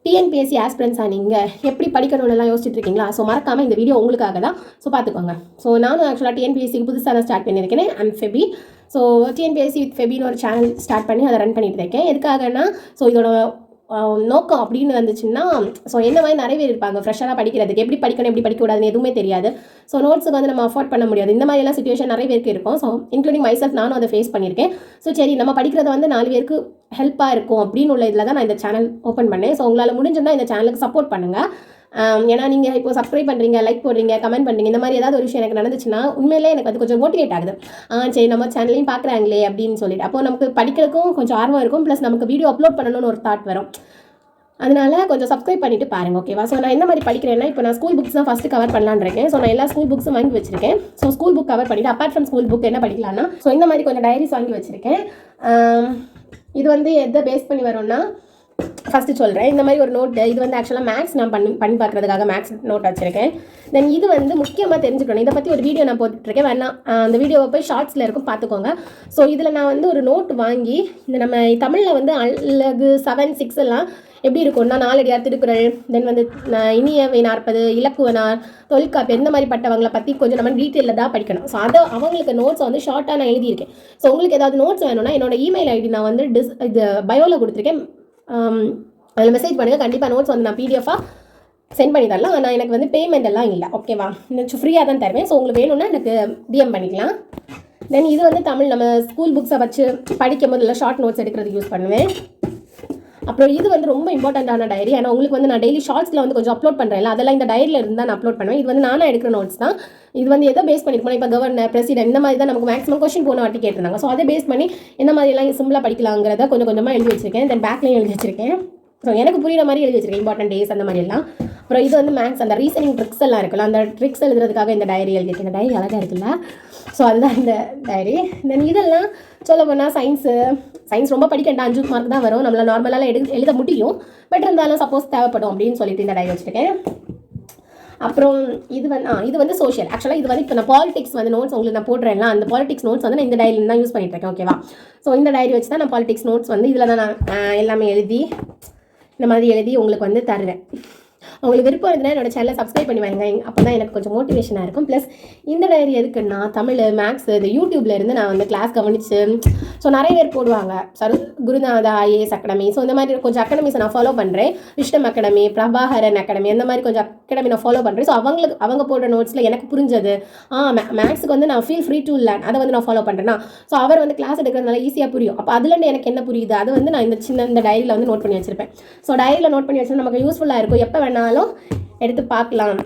TNPSC ஆஸ்பிரன்ஸாக நீங்கள் எப்படி படிக்கணும்னுலாம் யோசிச்சுட்டு இருக்கீங்களா? ஸோ மறக்காமல் இந்த வீடியோ உங்களுக்காக தான். ஸோ பார்த்துக்கோங்க. ஸோ நானும் ஆக்சுவலாக டிஎன்பிஎஸ்சிக்கு புதுசாக தான் ஸ்டார்ட் பண்ணியிருக்கேன். I'm Febi. So TNPSC with ஃபெபின்னு ஒரு சேனல் ஸ்டார்ட் பண்ணி அதை ரன் பண்ணிட்டு இருக்கேன். எதுக்காகனா ஸோ இதோட நோக்கம் அப்படின்னு வந்துச்சுன்னா ஸோ என்ன மாதிரி நிறைய பேர் இருப்பாங்க ஃப்ரெஷ்ஷாக படிக்கிறதுக்கு, எப்படி படிக்கணும் எப்படி படிக்கக்கூடாதுன்னு எதுவுமே தெரியாது. ஸோ நோட்ஸுக்கு வந்து நம்ம அஃபோர்ட் பண்ண முடியாது. இந்த மாதிரிலாம் சுச்சுவேஷன் நிறைய பேருக்கு இருக்கும். ஸோ இன்க்ளூடிங் மைசெல்ஃப் நானும் அதை ஃபேஸ் பண்ணியிருக்கேன். ஸோ சரி நம்ம படிக்கிறத வந்து 4 பேருக்கு ஹெல்ப்பாக இருக்கும் அப்படின்னு உள்ள இதில் தான் நான் இந்த சேனல் ஓப்பன் பண்ணேன். ஸோ உங்களால் முடிஞ்சிருந்தால் இந்த சேனலுக்கு சப்போர்ட் பண்ணுங்கள். ஏன்னா நீங்கள் இப்போ சப்ஸ்கிரைப் பண்ணுறீங்க, லைக் போடுறீங்க, கமெண்ட் பண்ணுறீங்க, இந்த மாதிரி ஏதாவது ஒரு விஷயம் எனக்கு நடந்துச்சுன்னா உண்மையிலே எனக்கு அது கொஞ்சம் மோட்டிவேட் ஆகுது. சரி நம்ம சேனலையும் பார்க்குறாங்களே அப்படின்னு சொல்லிட்டு அப்போ நமக்கு படிக்கிறதுக்கும் கொஞ்சம் ஆர்வம் இருக்கும். ப்ளஸ் நமக்கு வீடியோ அப்லோட் பண்ணணும்னு ஒரு தாட் வரும். அதனால கொஞ்சம் சப்ஸ்கிரைப் பண்ணிட்டு பாருங்க, ஓகேவா? ஸோ நான் என்ன மாதிரி படிக்கிறேன்னா இப்போ நான் ஸ்கூல் புக்ஸ் தான் ஃபஸ்ட்டு கவர் பண்ணலான்னு இருக்கேன். ஸோ நான் எல்லா ஸ்கூல் புக்ஸும் வாங்கி வச்சிருக்கேன். ஸோ ஸ்கூல் புக் கவர் பண்ணிவிட்டு அப்பார்ட் ஃப்ரம் ஸ்கூல் புக் என்ன படிக்கலாம்னா ஸோ இந்த மாதிரி கொஞ்சம் டைரிஸ் வாங்கி வச்சுருக்கேன். இது வந்து எதை பேஸ் பண்ணி வரும்னா ஃபஸ்ட்டு சொல்கிறேன். இந்த மாதிரி ஒரு நோட், இது வந்து ஆக்சுவலாக மேக்ஸ் நான் பண்ணி பார்க்குறதுக்காக மேக்ஸ் நோட் வச்சுருக்கேன். தென் இது வந்து முக்கியமாக தெரிஞ்சுக்கணும். இதை பற்றி ஒரு வீடியோ நான் போட்டுட்ருக்கேன், வேணா அந்த வீடியோவை போய் ஷார்ட்ஸில் இருக்கும் பார்த்துக்கோங்க. ஸோ இதில் நான் வந்து ஒரு நோட் வாங்கி இந்த நம்ம தமிழில் வந்து அழகு 7, 6 எல்லாம் எப்படி இருக்கும்னா நாலடியார், திருக்குறள், தென் வந்து இனியவை 40, இலக்குவனார், தொல்காப்பு இந்த மாதிரி பட்டவங்களை பற்றி கொஞ்சம் நம்ம டீட்டெயிலில் தான் படிக்கணும். ஸோ அதை அவங்களுக்கு நோட்ஸை வந்து ஷார்ட்டாக நான் எழுதியிருக்கேன். ஸோ உங்களுக்கு ஏதாவது நோட்ஸ் வேணும்னா என்னோட இமெயில் ஐடி நான் வந்து இது பயோவில் கொடுத்துருக்கேன். அதில் மெசேஜ் பண்ணுங்கள். கண்டிப்பாக நோட்ஸ் வந்து நான் பிடிஎஃபாக சென்ட் பண்ணி தரலாம். ஆனால் எனக்கு வந்து பேமெண்ட் எல்லாம் இல்லை, ஓகேவா? ஃப்ரீயாக தான் தருவேன். ஸோ உங்களுக்கு வேணும்னா எனக்கு டிஎம் பண்ணிக்கலாம். தென் இது வந்து தமிழ் நம்ம ஸ்கூல் புக்ஸை வச்சு படிக்கும் போது இல்லை ஷார்ட் நோட்ஸ் எடுக்கிறதுக்கு யூஸ் பண்ணுவேன். அப்புறம் இது வந்து ரொம்ப இம்பார்ட்டண்ட்டான டைரி. ஆனால் உங்களுக்கு வந்து நான் டெய்லி ஷார்ட்ஸில் வந்து கொஞ்சம் அப்லோட் பண்ணுறேன், அதெல்லாம் இந்த டைரியில் இருந்து தான் நான் அப்லோட் பண்ணுவேன். இது வந்து நானாக எடுக்கிற நோட்ஸ் தான். இது வந்து எதை பேஸ் பண்ணியிருக்கோம், இப்போ கவர்னர், பிரசிடென்ட் இந்த மாதிரி தான் நமக்கு மேக்ஸிமம் கொஸ்டின் போன வாட்டி கேட்டிருந்தாங்க. ஸோ அதை பேஸ் பண்ணி என்ன மாதிரிலாம் சிம்பிளாக படிக்கலாங்கிறத கொஞ்சம் கொஞ்சமாக எழுதி வச்சிருக்கேன். தென் பேக்லையும் எழுதி வச்சிருக்கேன். ஸோ எனக்கு புரியுற மாதிரி எழுதி வச்சிருக்கேன், இம்பார்ட்டன்ட் டேஸ் அந்த மாதிரி எல்லாம். அப்புறம் இது வந்து மேக்ஸ் அந்த ரீசனிங் ட்ரிக்ஸ் எல்லாம் இருக்குல்ல, அந்த ட்ரிக்ஸ் எழுதுறதுக்காக இந்த டைரி எழுதியிருக்கேன். இந்த டைரி அழகாக இருக்குல்ல, ஸோ அதுதான் இந்த டைரி. தென் இதெல்லாம் சொல்ல போனால் சயின்ஸ் ரொம்ப படிக்கண்டா, 5 மார்க் தான் வரும், நம்மளால் நார்மலாக எழுத முடியும். பட் இருந்தாலும் சப்போஸ் தேவைப்படும் அப்படின்னு சொல்லிட்டு இந்த டைரி வச்சுருக்கேன். அப்புறம் இது வந்து சோஷியல். ஆக்சுவலாக இது வந்து இப்போ நான் பாலிடிக்ஸ் வந்து நோட்ஸ் உங்களுக்கு நான் போடுறேன்ல, அந்த பாலிடிக்ஸ் நோட்ஸ் வந்து நான் இந்த டைரியில் தான் யூஸ் பண்ணிட்டு இருக்கேன், ஓகேவா? ஸோ இந்த டைரி வச்சு தான் நான் பாலிடிக்ஸ் நோட்ஸ் வந்து இதில் தான் நான் எல்லாமே இந்த மாதிரி எழுதி உங்களுக்கு வந்து தருவேன். உங்களுக்கு விருப்பம் இருந்ததுன்னா என்னோட சேனலை சப்ஸ்கிரைப் பண்ணி வாங்க, அப்போ தான் எனக்கு கொஞ்சம் மோட்டிவேஷனாக இருக்கும். ப்ளஸ் இந்த டைரி எதுக்குன்னா தமிழ், மேக்ஸ் இது யூடியூப்ல இருந்து நான் வந்து கிளாஸ் கவனிச்சு ஸோ நிறைய பேர் போடுவாங்க. குருநாதா ஐஏஎஸ் அகாடமி, ஸோ இந்த மாதிரி கொஞ்சம் அகாடமிஸை நான் ஃபாலோ பண்ணுறேன். விஷ்டம் அகாடமி, பிரபாகரன் அகாடமி, அந்த மாதிரி கொஞ்சம் அகாடமி நான் ஃபாலோ பண்ணுறேன். ஸோ அவங்க போடுற நோட்ஸில் எனக்கு புரிஞ்சது மேக்ஸுக்கு வந்து நான் ஃபீல் ஃப்ரீ டு லேர்ன் அதை வந்து நான் ஃபாலோ பண்ணுறேன்னா ஸோ அவர் வந்து கிளாஸ் எடுக்கிறதுனால ஈஸியாக புரியும். அப்போ அதுலேருந்து எனக்கு என்ன புரியுது அது வந்து நான் இந்த டைரியில் வந்து நோட் பண்ணி வச்சிருப்பேன். ஸோ டைரியில் நோட் பண்ணி வச்சுன்னா நமக்கு யூஸ்ஃபுல்லாக இருக்கும், எப்போ வேணாலும் எடுத்து பார்க்கலாம்.